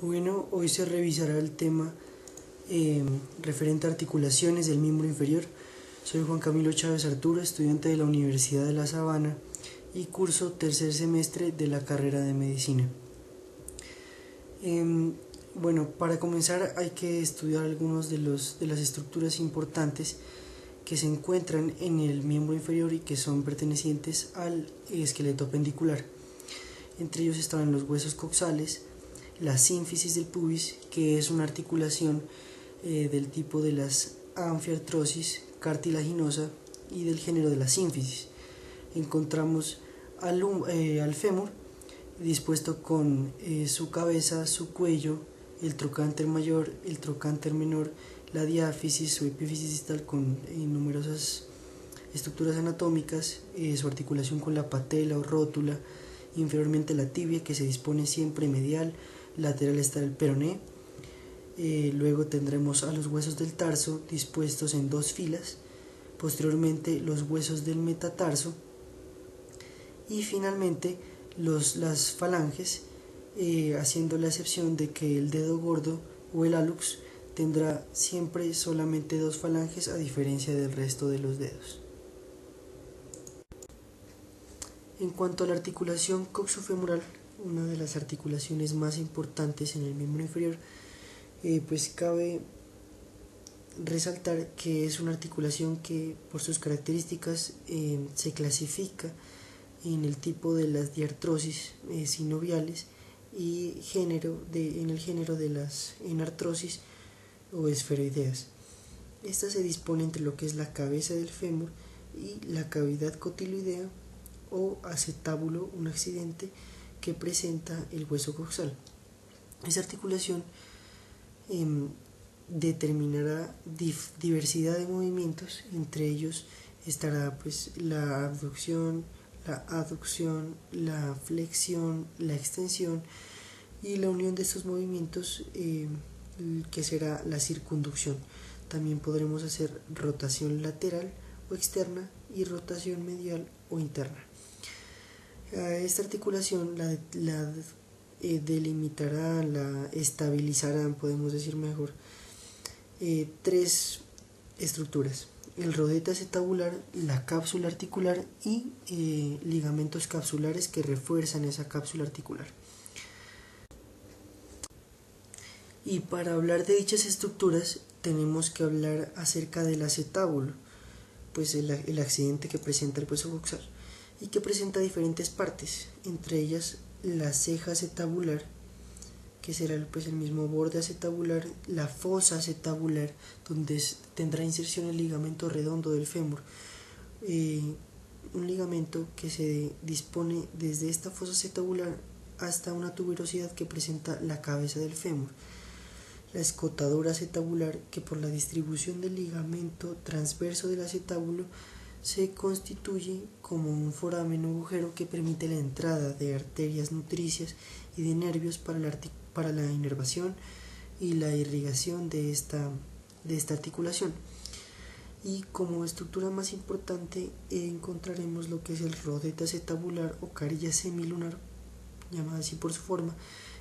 Bueno, hoy se revisará el tema referente a articulaciones del miembro inferior. Soy Juan Camilo Chávez Arturo, estudiante de la Universidad de La Sabana y curso tercer semestre de la carrera de Medicina. Bueno, para comenzar hay que estudiar algunos de las estructuras importantes que se encuentran en el miembro inferior y que son pertenecientes al esqueleto apendicular. Entre ellos están los huesos coxales, la sínfisis del pubis, que es una articulación del tipo de las anfiartrosis cartilaginosa y del género de la sínfisis. Encontramos al fémur dispuesto con su cabeza, su cuello, el trocánter mayor, el trocánter menor, la diáfisis, su epífisis distal con numerosas estructuras anatómicas, su articulación con la patela o rótula, inferiormente la tibia que se dispone siempre medial, lateral está el peroné. Luego tendremos a los huesos del tarso dispuestos en dos filas, posteriormente los huesos del metatarso y finalmente las falanges, haciendo la excepción de que el dedo gordo o el hallux tendrá siempre solamente dos falanges a diferencia del resto de los dedos. En cuanto a la articulación coxofemoral, una de las articulaciones más importantes en el miembro inferior, pues cabe resaltar que es una articulación que por sus características se clasifica en el tipo de las diartrosis sinoviales y en el género de las enartrosis o esferoideas. Esta se dispone entre lo que es la cabeza del fémur y la cavidad cotiloidea o acetábulo, un accidente que presenta el hueso coxal. Esa articulación determinará diversidad de movimientos, entre ellos estará pues la abducción, la aducción, la flexión, la extensión y la unión de estos movimientos que será la circunducción. También podremos hacer rotación lateral o externa y rotación medial o interna. Esta articulación la delimitará, la estabilizarán, podemos decir mejor, tres estructuras: el rodete acetabular, la cápsula articular y ligamentos capsulares que refuerzan esa cápsula articular. Y para hablar de dichas estructuras tenemos que hablar acerca del acetábulo, pues el accidente que presenta el hueso coxal y que presenta diferentes partes, entre ellas la ceja acetabular, que será pues el mismo borde acetabular, la fosa acetabular, donde tendrá inserción el ligamento redondo del fémur, un ligamento que se dispone desde esta fosa acetabular hasta una tuberosidad que presenta la cabeza del fémur. La escotadura acetabular, que por la distribución del ligamento transverso del acetábulo se constituye como un foramen o agujero que permite la entrada de arterias nutricias y de nervios para la inervación y la irrigación de esta articulación. Y como estructura más importante encontraremos lo que es el rodete acetabular o carilla semilunar, llamada así por su forma,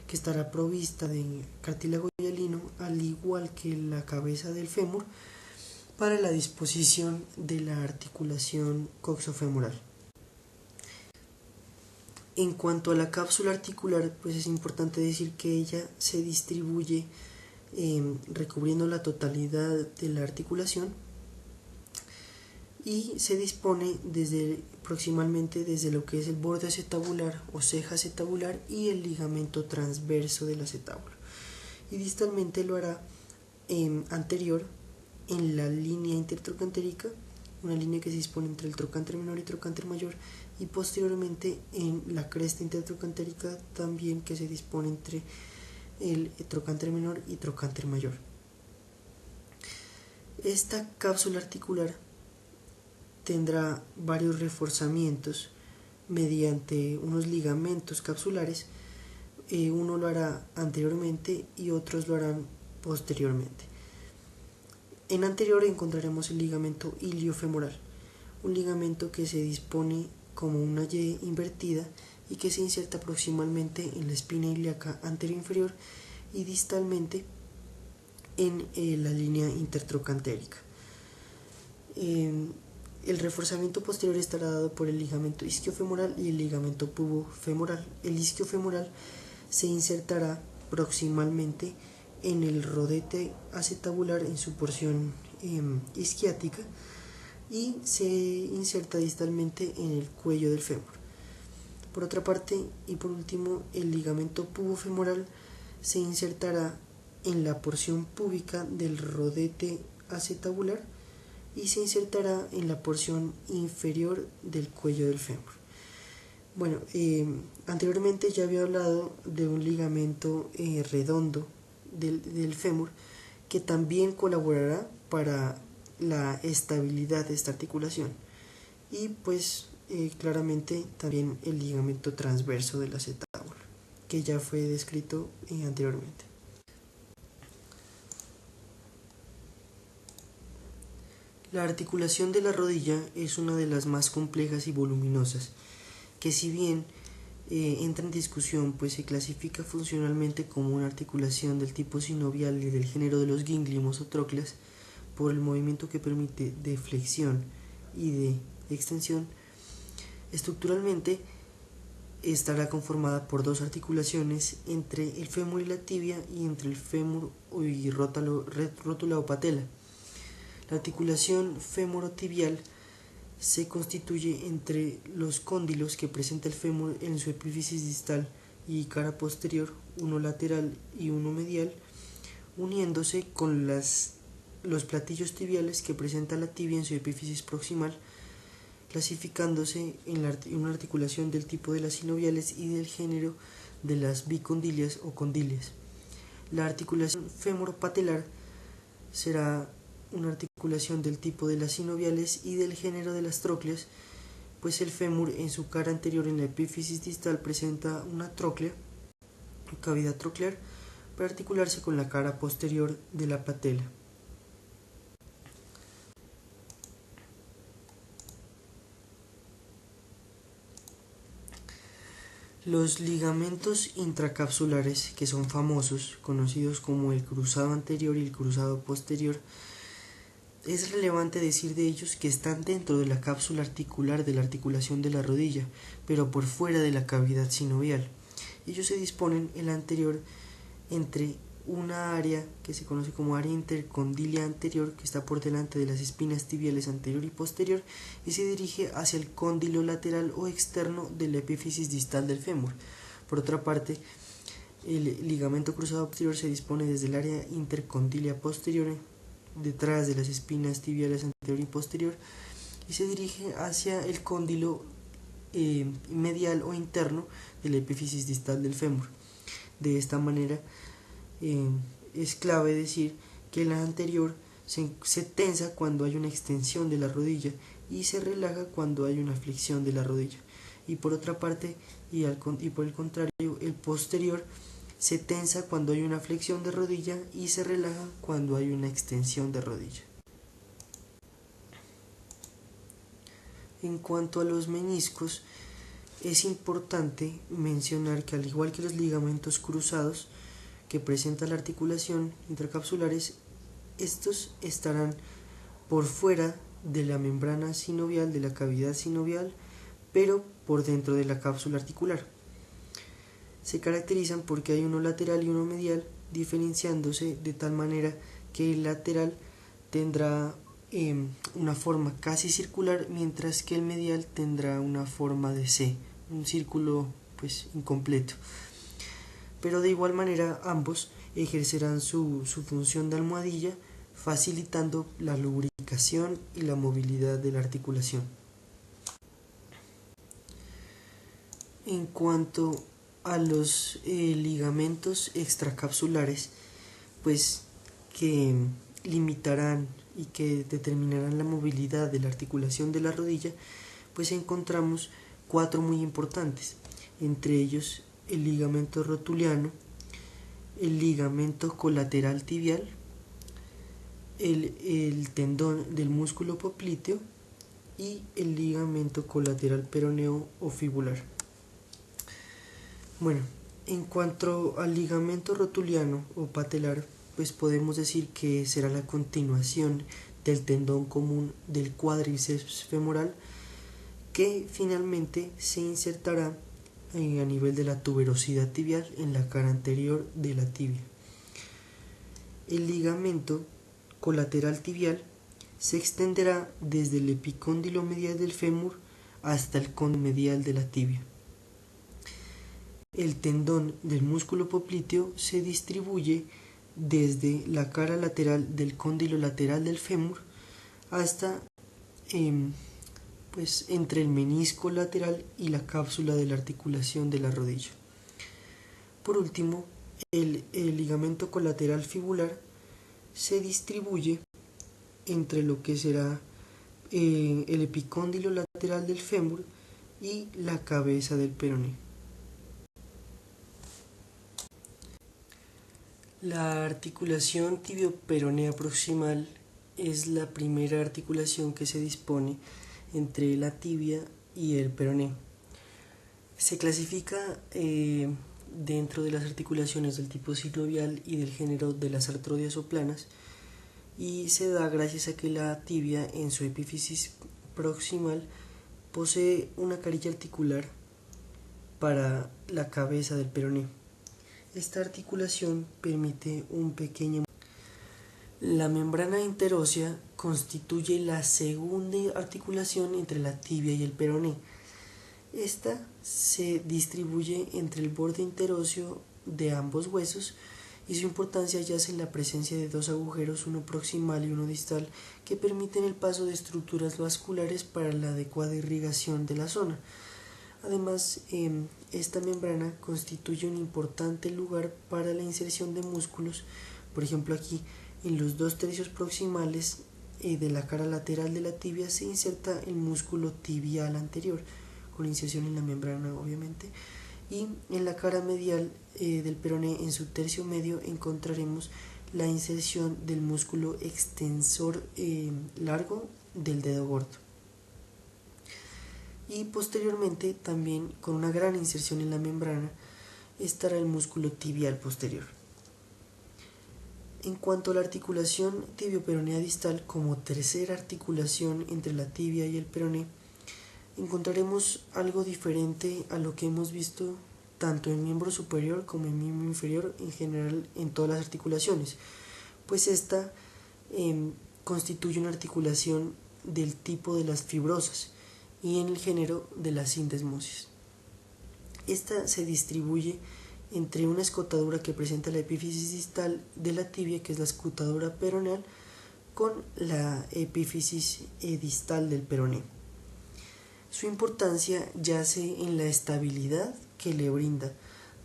que estará provista de cartílago hialino, al igual que la cabeza del fémur, para la disposición de la articulación coxofemoral. En cuanto a la cápsula articular, pues es importante decir que ella se distribuye recubriendo la totalidad de la articulación y se dispone proximalmente desde lo que es el borde acetabular o ceja acetabular y el ligamento transverso del acetábulo, y distalmente lo hará anterior en la línea intertrocantérica, una línea que se dispone entre el trocánter menor y trocánter mayor, y posteriormente en la cresta intertrocantérica también, que se dispone entre el trocánter menor y trocánter mayor. Esta cápsula articular tendrá varios reforzamientos mediante unos ligamentos capsulares. Uno lo hará anteriormente y otros lo harán posteriormente. En anterior encontraremos el ligamento iliofemoral, un ligamento que se dispone como una Y invertida y que se inserta proximalmente en la espina ilíaca anterior inferior y distalmente en la línea intertrocantérica. El reforzamiento posterior estará dado por el ligamento isquiofemoral y el ligamento pubofemoral. El isquiofemoral se insertará proximalmente en el rodete acetabular en su porción isquiática y se inserta distalmente en el cuello del fémur. Por otra parte, y por último, el ligamento pubofemoral se insertará en la porción púbica del rodete acetabular y se insertará en la porción inferior del cuello del fémur. Bueno, anteriormente ya había hablado de un ligamento redondo del fémur que también colaborará para la estabilidad de esta articulación y pues claramente también el ligamento transverso del acetábulo que ya fue descrito anteriormente. La articulación de la rodilla es una de las más complejas y voluminosas, que si bien entra en discusión, pues se clasifica funcionalmente como una articulación del tipo sinovial y del género de los gíngulimos o trocleas por el movimiento que permite de flexión y de extensión. Estructuralmente estará conformada por dos articulaciones entre el fémur y la tibia y entre el fémur y rótula o patela. La articulación femorotibial se constituye entre los cóndilos que presenta el fémur en su epífisis distal y cara posterior, uno lateral y uno medial, uniéndose con los platillos tibiales que presenta la tibia en su epífisis proximal, clasificándose en una articulación del tipo de las sinoviales y del género de las bicondilias o condilias. La articulación femoropatelar será una articulación del tipo de las sinoviales y del género de las trocleas, pues el fémur en su cara anterior en la epífisis distal presenta una tróclea, cavidad troclear, para articularse con la cara posterior de la patela. Los ligamentos intracapsulares, que son famosos, conocidos como el cruzado anterior y el cruzado posterior, es relevante decir de ellos que están dentro de la cápsula articular de la articulación de la rodilla, pero por fuera de la cavidad sinovial. Ellos se disponen el anterior entre una área que se conoce como área intercondilia anterior, que está por delante de las espinas tibiales anterior y posterior, y se dirige hacia el cóndilo lateral o externo de la epífisis distal del fémur. Por otra parte, el ligamento cruzado posterior se dispone desde el área intercondilia posterior, detrás de las espinas tibiales anterior y posterior, y se dirige hacia el cóndilo medial o interno de la epífisis distal del fémur. De esta manera es clave decir que la anterior se tensa cuando hay una extensión de la rodilla y se relaja cuando hay una flexión de la rodilla, y por otra parte y por el contrario, el posterior se tensa cuando hay una flexión de rodilla y se relaja cuando hay una extensión de rodilla. En cuanto a los meniscos, es importante mencionar que al igual que los ligamentos cruzados que presenta la articulación intracapsulares, estos estarán por fuera de la membrana sinovial, de la cavidad sinovial, pero por dentro de la cápsula articular. Se caracterizan porque hay uno lateral y uno medial, diferenciándose de tal manera que el lateral tendrá una forma casi circular, mientras que el medial tendrá una forma de C, un círculo pues incompleto. Pero de igual manera ambos ejercerán su función de almohadilla, facilitando la lubricación y la movilidad de la articulación. En cuanto a los ligamentos extracapsulares, pues que limitarán y que determinarán la movilidad de la articulación de la rodilla, pues encontramos 4 muy importantes, entre ellos el ligamento rotuliano, el ligamento colateral tibial, el tendón del músculo popliteo y el ligamento colateral peroneo o fibular. Bueno, En cuanto al ligamento rotuliano o patelar, pues podemos decir que será la continuación del tendón común del cuádriceps femoral que finalmente se insertará a nivel de la tuberosidad tibial en la cara anterior de la tibia. El ligamento colateral tibial se extenderá desde el epicóndilo medial del fémur hasta el cóndilo medial de la tibia. El tendón del músculo popliteo se distribuye desde la cara lateral del cóndilo lateral del fémur hasta entre el menisco lateral y la cápsula de la articulación de la rodilla. Por último, el ligamento colateral fibular se distribuye entre lo que será el epicóndilo lateral del fémur y la cabeza del peroné. La articulación tibioperonea proximal es la primera articulación que se dispone entre la tibia y el peroné. Se clasifica dentro de las articulaciones del tipo sinovial y del género de las artrodias o planas y se da gracias a que la tibia en su epífisis proximal posee una carilla articular para la cabeza del peroné. Esta articulación permite un pequeño. La membrana interósea constituye la segunda articulación entre la tibia y el peroné. Esta se distribuye entre el borde interóseo de ambos huesos y su importancia yace en la presencia de dos agujeros, uno proximal y uno distal, que permiten el paso de estructuras vasculares para la adecuada irrigación de la zona. Además, esta membrana constituye un importante lugar para la inserción de músculos, por ejemplo aquí en los 2/3 proximales de la cara lateral de la tibia se inserta el músculo tibial anterior, con inserción en la membrana obviamente, y en la cara medial del peroné en su tercio medio encontraremos la inserción del músculo extensor largo del dedo gordo. Y posteriormente también con una gran inserción en la membrana estará el músculo tibial posterior. En cuanto a la articulación tibioperonea distal como tercera articulación entre la tibia y el peroné, encontraremos algo diferente a lo que hemos visto tanto en miembro superior como en miembro inferior, en general en todas las articulaciones, pues esta constituye una articulación del tipo de las fibrosas y en el género de la sindesmosis. Esta se distribuye entre una escotadura que presenta la epífisis distal de la tibia, que es la escotadura peroneal, con la epífisis distal del peroné. Su importancia yace en la estabilidad que le brinda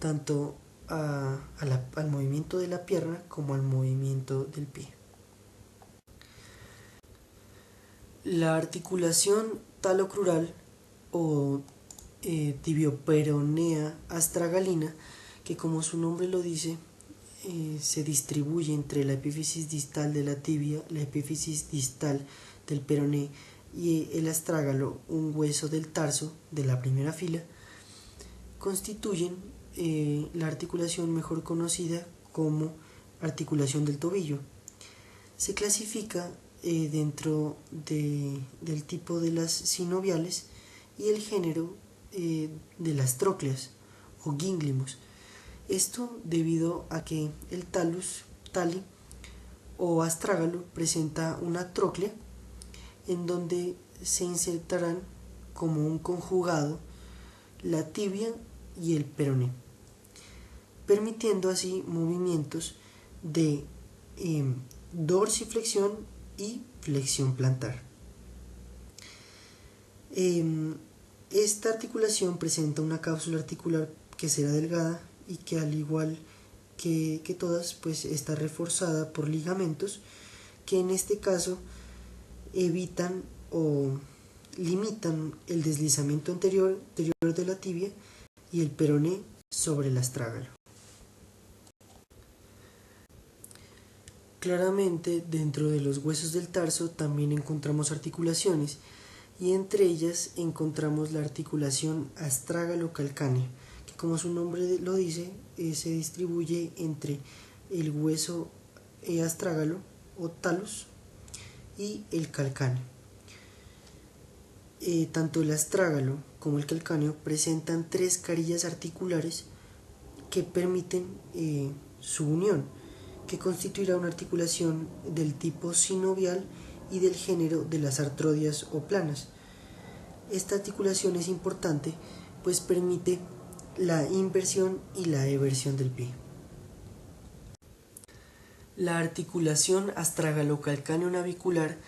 tanto al movimiento de la pierna como al movimiento del pie. La articulación talocrural o tibioperonea astragalina, que como su nombre lo dice, se distribuye entre la epífisis distal de la tibia, la epífisis distal del peroné y el astrágalo, un hueso del tarso de la primera fila, constituyen la articulación mejor conocida como articulación del tobillo. Se clasifica dentro del tipo de las sinoviales y el género de las trócleas o gínglimus. Esto debido a que el talus, tali o astrágalo presenta una tróclea en donde se insertarán como un conjugado la tibia y el peroné, permitiendo así movimientos de dorsiflexión y flexión plantar. Esta articulación presenta una cápsula articular que será delgada y que al igual que todas pues está reforzada por ligamentos que en este caso evitan o limitan el deslizamiento anterior de la tibia y el peroné sobre el astrágalo. Claramente dentro de los huesos del tarso también encontramos articulaciones y entre ellas encontramos la articulación astrágalo-calcánea, que, como su nombre lo dice, se distribuye entre el hueso astrágalo o talus y el calcáneo. Tanto el astrágalo como el calcáneo presentan 3 carillas articulares que permiten su unión, que constituirá una articulación del tipo sinovial y del género de las artrodias o planas. Esta articulación es importante pues permite la inversión y la eversión del pie. La articulación astrágalo-calcáneo-navicular,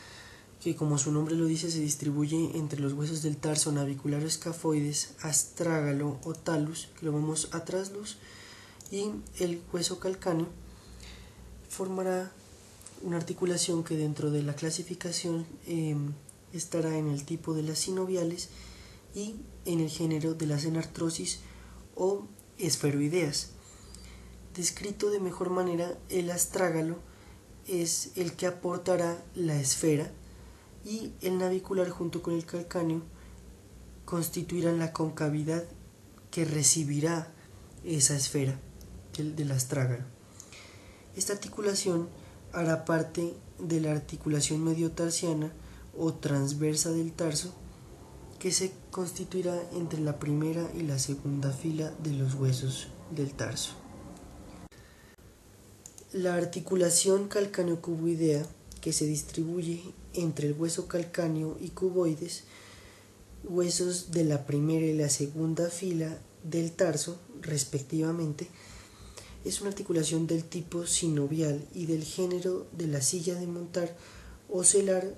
que como su nombre lo dice se distribuye entre los huesos del tarso navicular escafoides, astrágalo o talus, que lo vemos atrás y el hueso calcáneo, formará una articulación que dentro de la clasificación estará en el tipo de las sinoviales y en el género de las enartrosis o esferoideas. Descrito de mejor manera, el astrágalo es el que aportará la esfera y el navicular junto con el calcáneo constituirán la concavidad que recibirá esa esfera del astrágalo. Esta articulación hará parte de la articulación mediotarsiana o transversa del tarso, que se constituirá entre la primera y la segunda fila de los huesos del tarso. La articulación calcáneo-cuboidea, que se distribuye entre el hueso calcáneo y cuboides, huesos de la primera y la segunda fila del tarso, respectivamente, es una articulación del tipo sinovial y del género de la silla de montar ocelar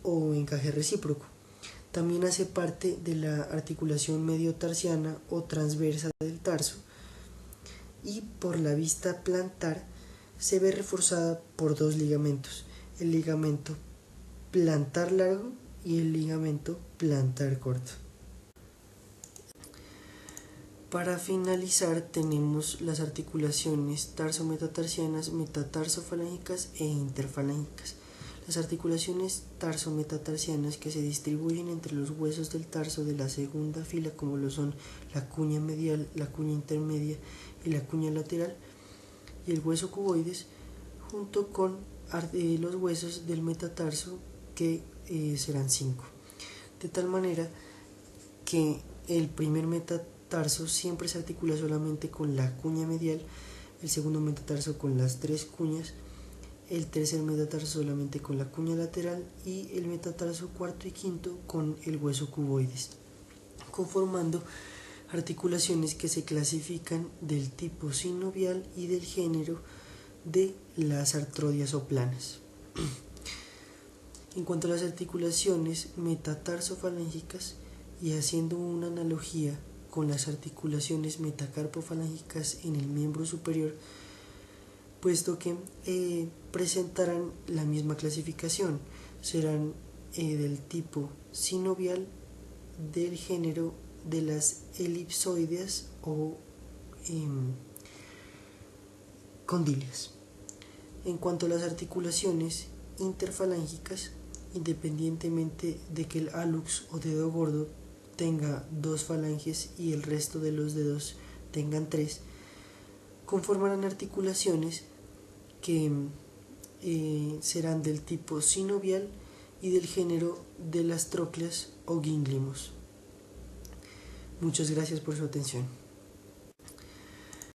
o encaje recíproco. También hace parte de la articulación mediotarsiana o transversa del tarso y por la vista plantar se ve reforzada por 2 ligamentos, el ligamento plantar largo y el ligamento plantar corto. Para finalizar tenemos las articulaciones tarso-metatarsianas, metatarsofalangicas e interfalángicas. Las articulaciones tarso-metatarsianas, que se distribuyen entre los huesos del tarso de la segunda fila, como lo son la cuña medial, la cuña intermedia y la cuña lateral, y el hueso cuboides, junto con los huesos del metatarso, que serán 5. De tal manera que el primer metatarso siempre se articula solamente con la cuña medial, el segundo metatarso con las 3 cuñas, el tercer metatarso solamente con la cuña lateral y el metatarso cuarto y quinto con el hueso cuboides, conformando articulaciones que se clasifican del tipo sinovial y del género de las artrodias o planas. En cuanto a las articulaciones metatarsofalancicas, y haciendo una analogía con las articulaciones metacarpofalángicas en el miembro superior, puesto que presentarán la misma clasificación, serán del tipo sinovial del género de las elipsoideas o condilias. En cuanto a las articulaciones interfalángicas, independientemente de que el hallux o dedo gordo tenga 2 falanges y el resto de los dedos tengan 3, conformarán articulaciones que serán del tipo sinovial y del género de las trócleas o gínglimos. Muchas gracias por su atención.